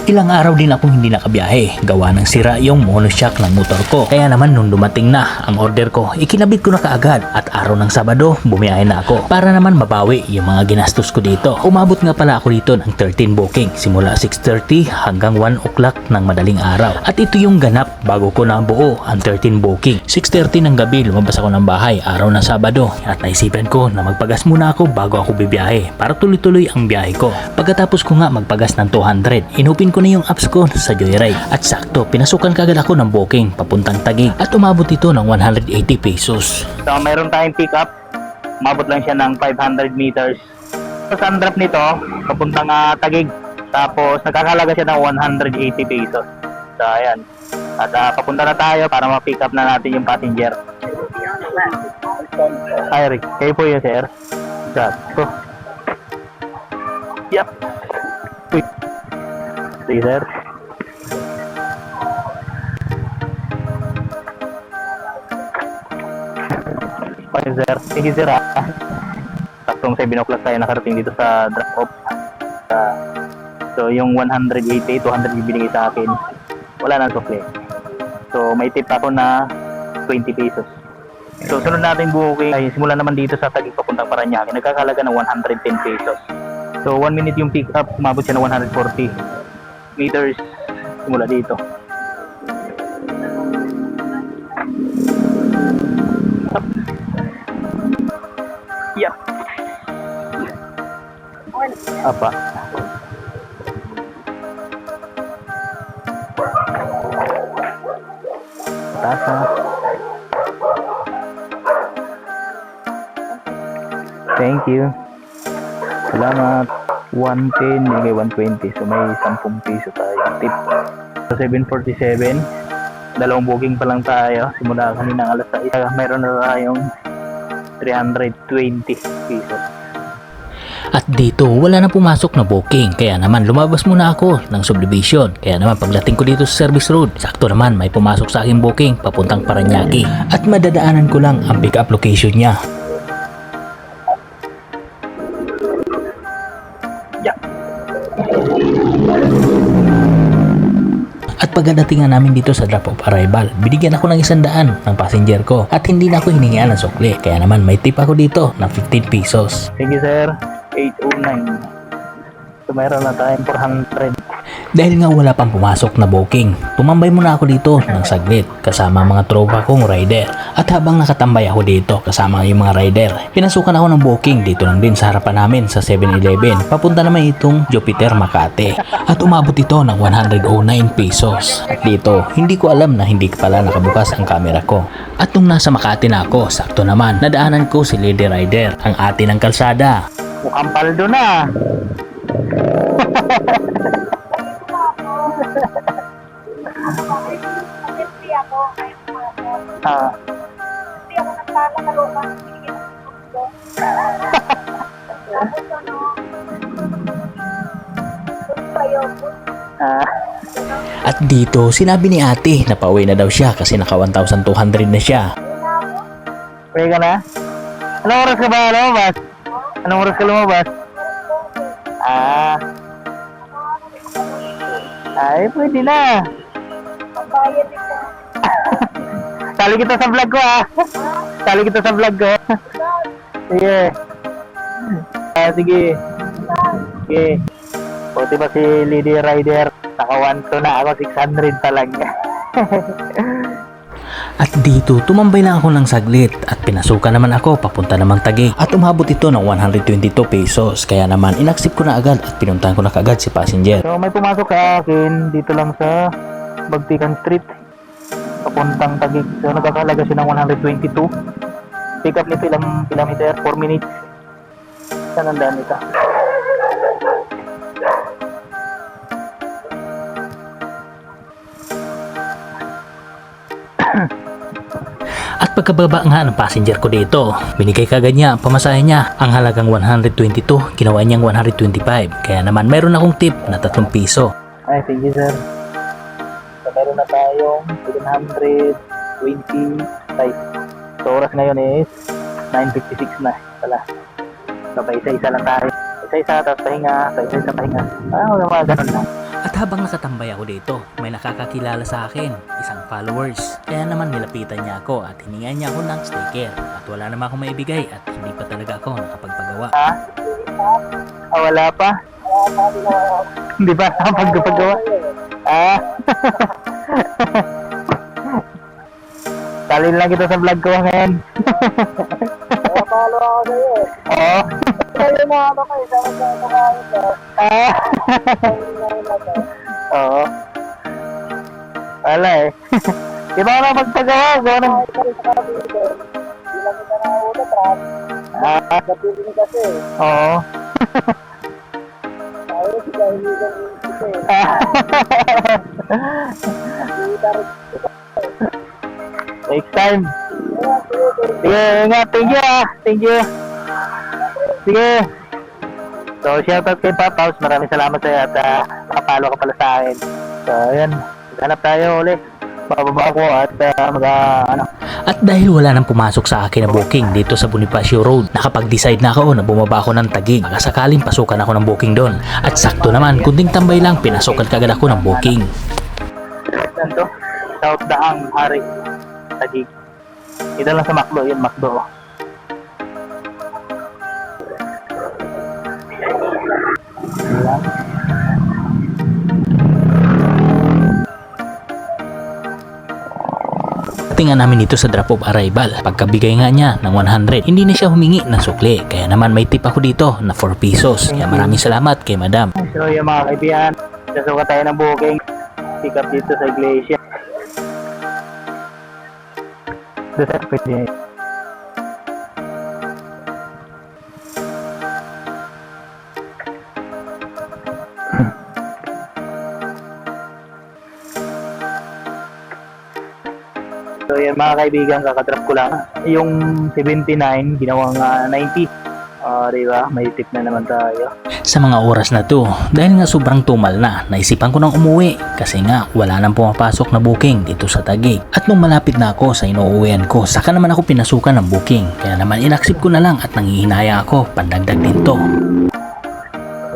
Ilang araw din akong hindi nakabiyahe, gawa ng sira yung monoshock ng motor ko. Kaya naman nung dumating na ang order ko, ikinabit ko na kaagad at araw ng Sabado, bumiyahe na ako para naman mabawi yung mga ginastos ko dito. Umabot nga pala ako dito ng 13 booking simula 6:30 hanggang 1 o'clock ng madaling araw. At ito yung ganap bago ko nabuo ang 13 booking. 6:30 ng gabi lumabas ako ng bahay araw ng Sabado at naisipan ko na magpagas muna ako bago ako bibiyahe para tuloy-tuloy ang biyahe ko. Pagkatapos ko nga magpagas ng 200, inupin ko na yung apps ko sa Joyride at sakto pinasukan kagad ako ng booking papuntang Taguig at umabot ito ng 180 pesos. So mayroon tayong pick up, umabot lang siya ng 500 meters. So sa drop nito, papuntang Taguig, tapos nagkakalaga siya ng 180 pesos. So ayan, at papunta na tayo para ma-pick up na natin yung passenger. Ay Rick, kayo po yun sir. So, yep. Uy. Sige sir. Okay sir, sige sir Saktong 7 o'clock tayo nakarating dito sa drop off. So yung 180, 200 ibinigay sa akin, wala nang sukli. So may tip ako na 20 pesos. So sunod natin booking ay simula naman dito sa Taguig papuntang Parañaque, nagkakalaga ng 110 pesos. So 1 minute yung pick up, umabot siya ng 140 meters simula dito. Yep. Apa? Tasa. Thank you. Salamat. 110, bigay 120. So may 10 piso tayong tip. So 7:47. Dalawang booking pa lang tayo. Simula kanina alas 6. Mayroon na tayong 320 pesos. At dito wala na pumasok na booking, kaya naman lumabas muna ako ng subdivision. Kaya naman pagdating ko dito sa service road, sakto naman may pumasok sa aking booking papuntang Parañaque at madadaanan ko lang ang pick up location niya. At pagdating nga namin dito sa drop of arrival, binigyan ako ng 100 ng passenger ko at hindi na ako hiningian ng sukli. Kaya naman may tip ako dito ng 15 pesos. Thank you sir. 809. So mayroon na tayong 400. Dahil nga wala pang pumasok na booking, tumambay muna ako dito ng saglit kasama mga tropa kong rider. At habang nakatambay ako dito kasama yung mga rider, pinasukan ako ng booking dito lang din sa harapan namin sa 7-Eleven. Papunta naman itong Jupiter Makati at umabot ito ng 109 pesos. At dito, hindi ko alam na hindi pala nakabukas ang camera ko. At nung nasa Makati na ako, sakto naman, nadaanan ko si Lady Rider, ang ate ng kalsada. Mukhang paldo na. At dito, sinabi ni ate na pauwi na daw siya kasi naka 1,200 na siya. Pwede ka na? Anong oras ka ba lumabas? Anong oras ka lumabas? Ay, pwede na. Sali kita sa vlog ko Sali kita sa vlog ko. Sige. Sige. Sige. Buti ba si Lady Rider? Naka 1 na ako, 600 talaga. At dito, tumambay lang ako ng saglit at pinasukan naman ako papunta namang Taguig. At umabot ito ng 122 pesos. Kaya naman, inaksip ko na agad at pinuntahan ko na kaagad si passenger. So may pumasok sa akin dito lang sa Bagtikan Street papuntang Taguig. So nagkakalaga siya ng 122. Pick up nito ilang kilometer, 4 minutes. Saan ang daan ito? At pagkababa nga ng passenger ko dito, binigay kagad niya ang pamasahe niya. Ang halagang 122, ginawa niyang 125. Kaya naman mayroon akong tip na 3 piso. Ay, thank you sir. So meron na tayong 725. So oras ngayon is 9:56 na pala. So isa-isa lang tayo. Isa-isa tapos pahinga, isa-isa pahinga. Mga ganun lang. At habang nakatambay ako dito, may nakakakilala sa akin, isang followers. Kaya naman nilapitan niya ako at hiningan niya ako ng sticker. At wala naman akong maibigay at hindi pa talaga ako nakapagpagawa. Wala pa? Hindi pa nakapagpagawa? Talin lang kita sa vlog ko ngayon. Follow ako sa'yo eh. Oo. Sa'yo na ano kayo, saan ka kumakain ka? Oo. Wala eh. Di ba ako nakapagpagawa? Gawa ng... Hindi lang kita nakaulat, Ram. Napili kasi eh. Oo. Ayaw, si Kahiligan yung isa eh. Next time. Sige, ingat. Thank you Thank you. Sige. So, shoutout kay Pop House. Maraming salamat sa iyo at nakapalo ka pala sa akin. So, ayan. Hanap tayo ulit. Bababa ako at At dahil wala nang pumasok sa akin na booking dito sa Bonifacio Road, nakapag-decide na ako na bumaba ako ng Taguig. Baka sakaling pasukan ako ng booking doon. At sakto naman, kunting tambay lang, pinasukan kagad ako ng booking. Saan to? South Daang, Hari. Taguig. Ito lang sa Macdo. Yun, Macdo. Ayan. Tingnan namin dito sa drop of arrival. Pagkabigay nga niya ng 100, hindi na siya humingi ng sukli. Kaya naman may tip ako dito na 4 pesos. Kaya maraming salamat kay madam. So, yung mga kaibigan, sasuka tayo ng booking. Pick up dito sa iglesia. Doon sa pwede. So yan mga kaibigan, kakadrop ko lang. Yung 79, ginawang 90. Diba? May tip na naman tayo. Sa mga oras na to, dahil nga sobrang tumal na, naisipan ko nang umuwi. Kasi nga, wala nang pumapasok na booking dito sa Taguig. At nung malapit na ako sa inuuwian ko, saka naman ako pinasukan ng booking. Kaya naman inaksip ko na lang at nangihinaya ako, pandagdag din to.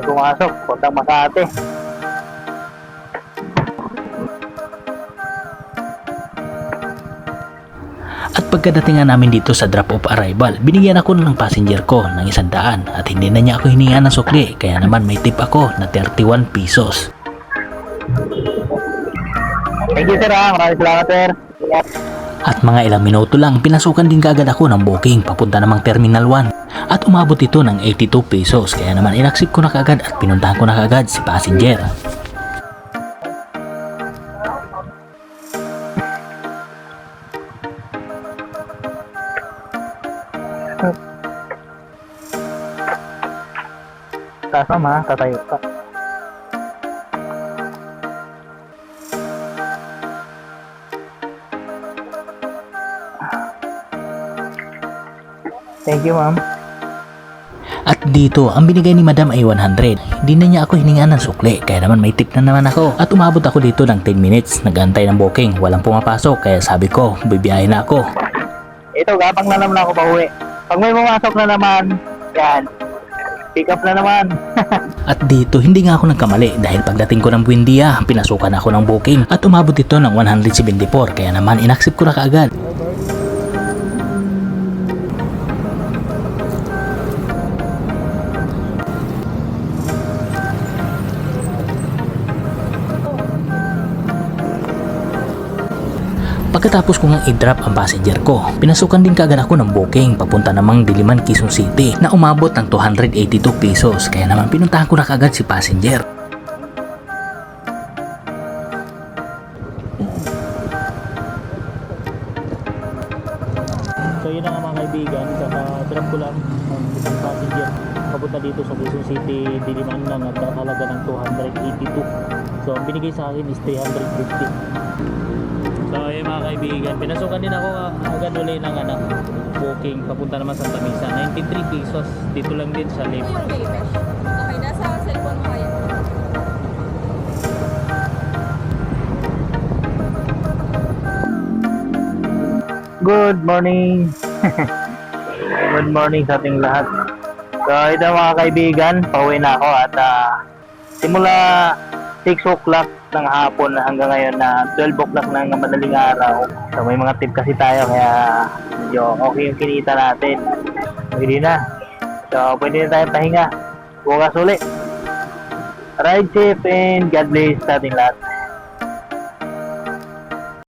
Pumasok, puntang Makati. At pagkadating nga namin dito sa drop of arrival, binigyan ako ng passenger ko ng 100 at hindi na niya ako hininga ng sukli. Kaya naman may tip ako na 31 pesos. Thank you sir maraming salamat sir. At mga ilang minuto lang, pinasukan din kaagad ako ng booking papunta namang Terminal 1. At umabot ito ng 82 pesos. Kaya naman inaksip ko na kaagad at pinuntahan ko na kaagad si passenger. Kasama, tatayo ka. Thank you, ma'am. At dito, ang binigay ni madam ay 100. Hindi na niya ako hiningan ng sukli, kaya naman may tip na naman ako. At umabot ako dito ng 10 minutes, nagantay ng booking, walang pumapasok, kaya sabi ko, bibiyahe na ako. Ito, gapang na naman ako pauwi. Pag may pumasok na naman, yan, pick up na naman. At dito, hindi nga ako nagkamali dahil pagdating ko ng Buendia, pinasukan ako ng booking at umabot ito ng 174, kaya naman inaksip ko na kaagad. Pagkatapos ko nga i-drop ang passenger ko, pinasukan din kaagad ako ng booking papunta namang Diliman, Quezon City na umabot ng 282 pesos, kaya naman pinuntahan ko na kaagad si passenger. So yun na nga mga kaibigan, drop ko lang ang isang passenger papunta dito sa Quezon City, Diliman na nagkakalaga ng 282. So ang binigay sa akin is 350. So ayun mga kaibigan, pinasukan din ako agad ulit ng booking papunta naman sa Misa, 93 pesos, dito lang din sa lift. Okay, nasa cellphone mo kayo. Good morning. Good morning sa ating lahat. So ito mga kaibigan, pauwi na ako at simula 6 o'clock ng hapon hanggang ngayon na 12 o'clock ng madaling araw. So may mga tip kasi tayo kaya medyo okay yung kinita natin. Pwede na. So pwede na tayo pahinga. Bukas ulit. Ride safe and God bless sa ating lahat.